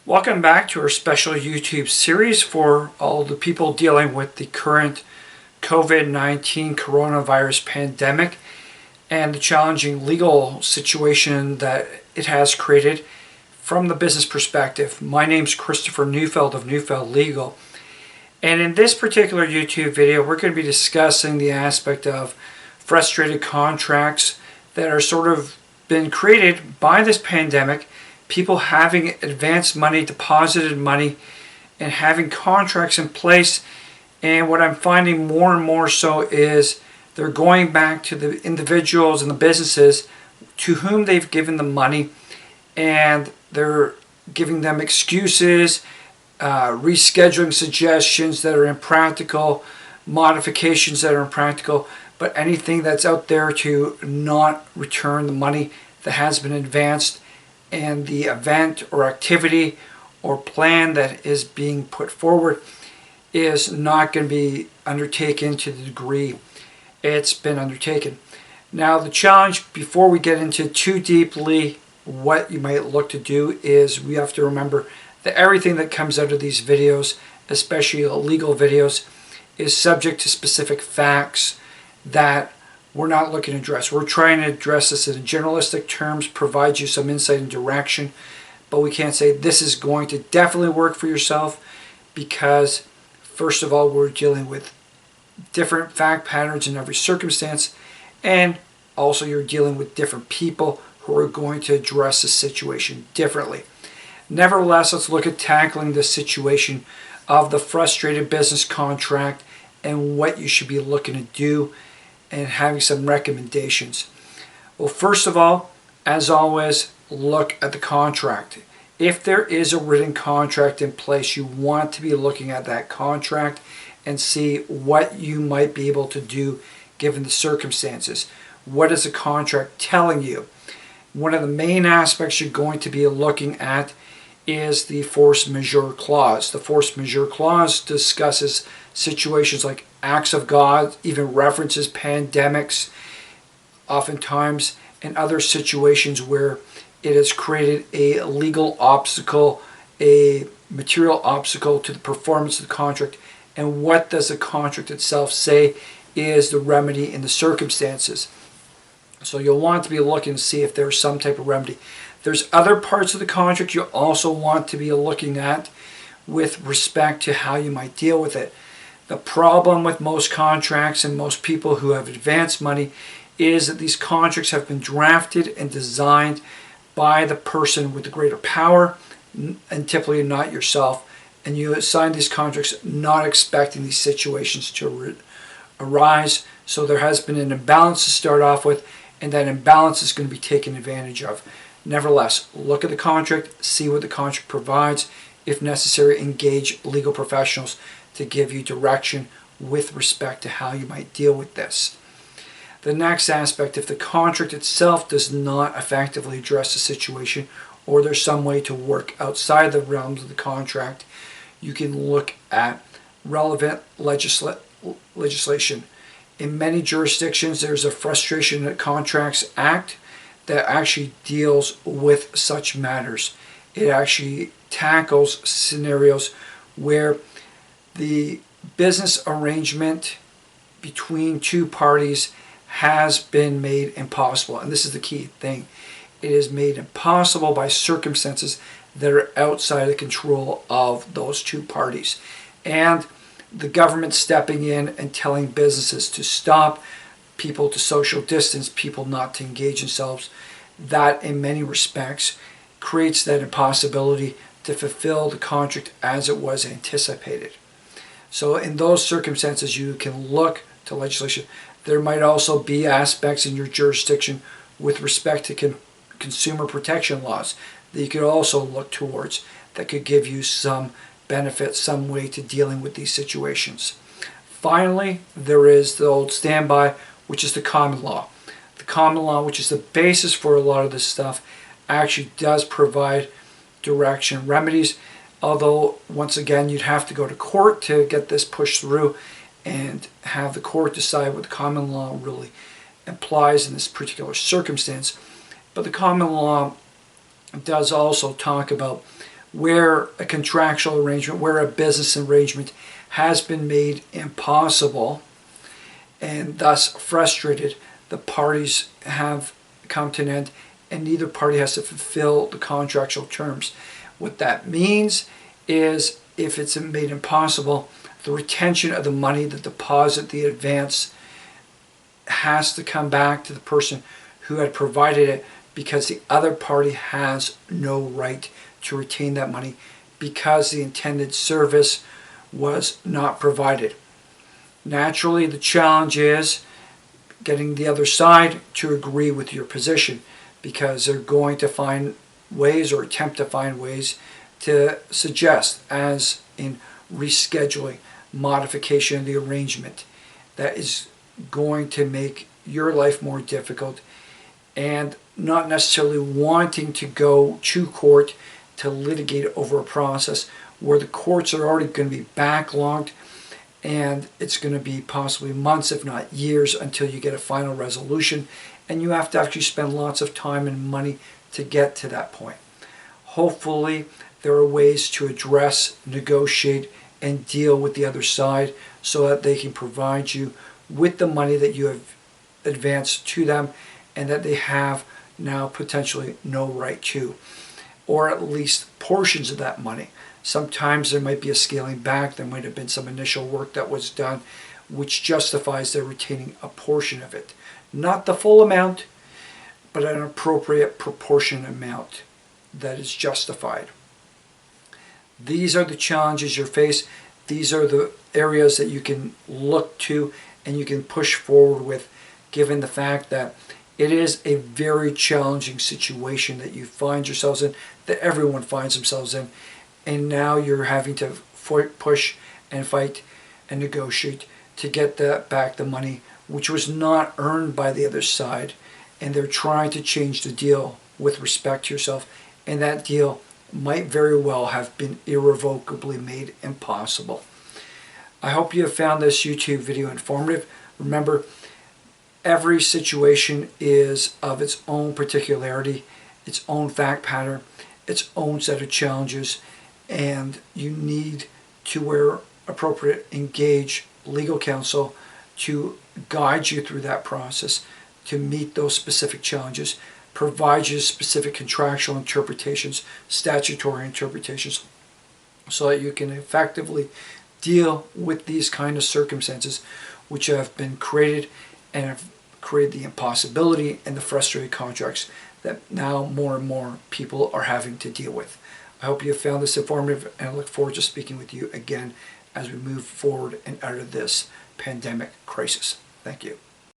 Welcome back to our special YouTube series for all the people dealing with the current COVID-19 coronavirus pandemic and the challenging legal situation that it has created from the business perspective. My name's Christopher Neufeld of Neufeld Legal, and in this particular YouTube video we're going to be discussing the aspect of frustrated contracts that are sort of been created by this pandemic. People having advanced money, deposited money, and having contracts in place. And what I'm finding more and more so is they're going back to the individuals and the businesses to whom they've given the money, and they're giving them excuses, rescheduling suggestions that are impractical, modifications that are impractical, but anything that's out there to not return the money that has been advanced, and the event or activity or plan that is being put forward is not going to be undertaken to the degree it's been undertaken. Now, the challenge, before we get into too deeply what you might look to do, is we have to remember that everything that comes out of these videos, especially illegal videos, is subject to specific facts that we're not looking to address. We're trying to address this in generalistic terms, provide you some insight and direction, but we can't say this is going to definitely work for yourself, because first of all, we're dealing with different fact patterns in every circumstance, and also you're dealing with different people who are going to address the situation differently. Nevertheless, let's look at tackling the situation of the frustrated business contract and what you should be looking to do, and having some recommendations. Well, first of all, as always, look at the contract. If there is a written contract in place, you want to be looking at that contract and see what you might be able to do given the circumstances. What is the contract telling you? One of the main aspects you're going to be looking at is the force majeure clause. The force majeure clause discusses situations like acts of God, even references pandemics oftentimes, and other situations where it has created a legal obstacle, a material obstacle to the performance of the contract. And what does the contract itself say is the remedy in the circumstances? So you'll want to be looking to see if there's some type of remedy. There's other parts of the contract you also want to be looking at with respect to how you might deal with it. The problem with most contracts and most people who have advanced money is that these contracts have been drafted and designed by the person with the greater power, and typically not yourself. And you sign these contracts not expecting these situations to arise. So there has been an imbalance to start off with, and that imbalance is going to be taken advantage of. Nevertheless, look at the contract, see what the contract provides. If necessary, engage legal professionals to give you direction with respect to how you might deal with this. The next aspect, if the contract itself does not effectively address the situation, or there's some way to work outside the realms of the contract, you can look at relevant legislation. In many jurisdictions, there's a Frustration at Contracts Act that actually deals with such matters. It actually tackles scenarios where the business arrangement between two parties has been made impossible. And this is the key thing. It is made impossible by circumstances that are outside the control of those two parties. And the government stepping in and telling businesses to stop, people to social distance, people not to engage themselves, that in many respects creates that impossibility to fulfill the contract as it was anticipated. So in those circumstances, you can look to legislation. There might also be aspects in your jurisdiction with respect to consumer protection laws that you could also look towards that could give you some benefit, some way to dealing with these situations. Finally, there is the old standby, which is the common law. The common law, which is the basis for a lot of this stuff, actually does provide direction, remedies, although once again you'd have to go to court to get this pushed through and have the court decide what the common law really implies in this particular circumstance. But the common law does also talk about where a contractual arrangement, where a business arrangement has been made impossible and thus frustrated, the parties have come to an end and neither party has to fulfill the contractual terms. What that means is if it's made impossible, the retention of the money, the deposit, the advance has to come back to the person who had provided it, because the other party has no right to retain that money because the intended service was not provided. Naturally, the challenge is getting the other side to agree with your position, because they're going to find ways or attempt to find ways to suggest, as in rescheduling, modification of the arrangement, that is going to make your life more difficult, and not necessarily wanting to go to court to litigate over a process where the courts are already going to be backlogged, and it's going to be possibly months, if not years, until you get a final resolution, and you have to actually spend lots of time and money to get to that point. Hopefully, there are ways to address, negotiate, and deal with the other side so that they can provide you with the money that you have advanced to them and that they have now potentially no right to, or at least portions of that money. Sometimes there might be a scaling back. There might have been some initial work that was done which justifies their retaining a portion of it. Not the full amount, but an appropriate proportion amount that is justified. These are the challenges you face. These are the areas that you can look to and you can push forward with, given the fact that it is a very challenging situation that you find yourselves in, that everyone finds themselves in, and now you're having to push and fight and negotiate to get back the money which was not earned by the other side, and they're trying to change the deal with respect to yourself, and that deal might very well have been irrevocably made impossible. I hope you have found this YouTube video informative. Remember, every situation is of its own particularity, its own fact pattern, its own set of challenges, and you need to, where appropriate, engage legal counsel to guide you through that process to meet those specific challenges, provide you specific contractual interpretations, statutory interpretations, so that you can effectively deal with these kind of circumstances which have been created and have created the impossibility and the frustrated contracts that now more and more people are having to deal with. I hope you have found this informative, and I look forward to speaking with you again as we move forward and out of this pandemic crisis. Thank you.